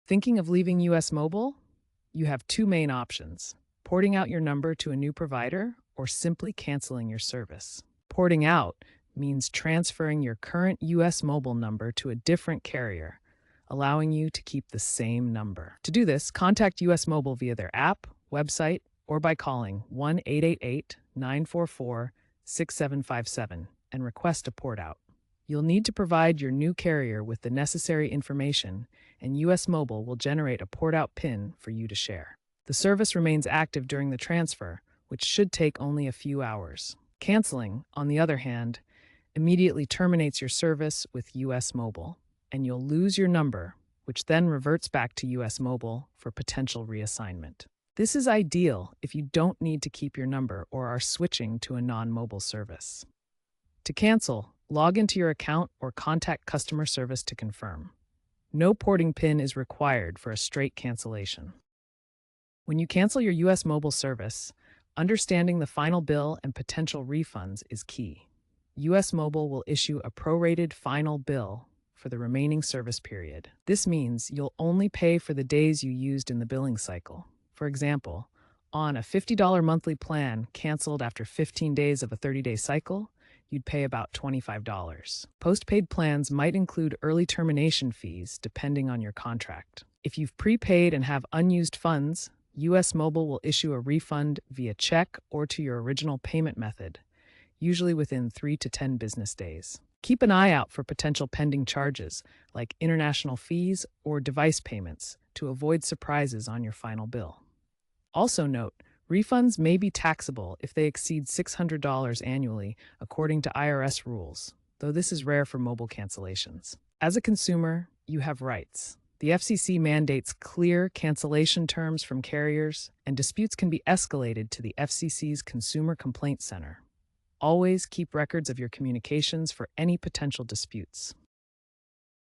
Thinking of leaving US Mobile? You have two main options: porting out your number to a new provider or simply canceling your service. Porting out means transferring your current US Mobile number to a different carrier, allowing you to keep the same number. To do this, contact US Mobile via their app, website, or by calling 1-888-944-6757 and request a port out. You'll need to provide your new carrier with the necessary information, and US Mobile will generate a port-out PIN for you to share. The service remains active during the transfer, which should take only a few hours. Canceling, on the other hand, immediately terminates your service with US Mobile, and you'll lose your number, which then reverts back to US Mobile for potential reassignment. This is ideal if you don't need to keep your number or are switching to a non-mobile service. To cancel, log into your account or contact customer service to confirm. No porting PIN is required for a straight cancellation. When you cancel your US Mobile service, understanding the final bill and potential refunds is key. US Mobile will issue a prorated final bill for the remaining service period. This means you'll only pay for the days you used in the billing cycle. For example, on a $50 monthly plan canceled after 15 days of a 30-day cycle, you'd pay about $25. Postpaid plans might include early termination fees depending on your contract. If you've prepaid and have unused funds, US Mobile will issue a refund via check or to your original payment method, usually within 3 to 10 business days. Keep an eye out for potential pending charges, like international fees or device payments, to avoid surprises on your final bill. Also note, refunds may be taxable if they exceed $600 annually, according to IRS rules, though this is rare for mobile cancellations. As a consumer, you have rights. The FCC mandates clear cancellation terms from carriers, and disputes can be escalated to the FCC's Consumer Complaint Center. Always keep records of your communications for any potential disputes.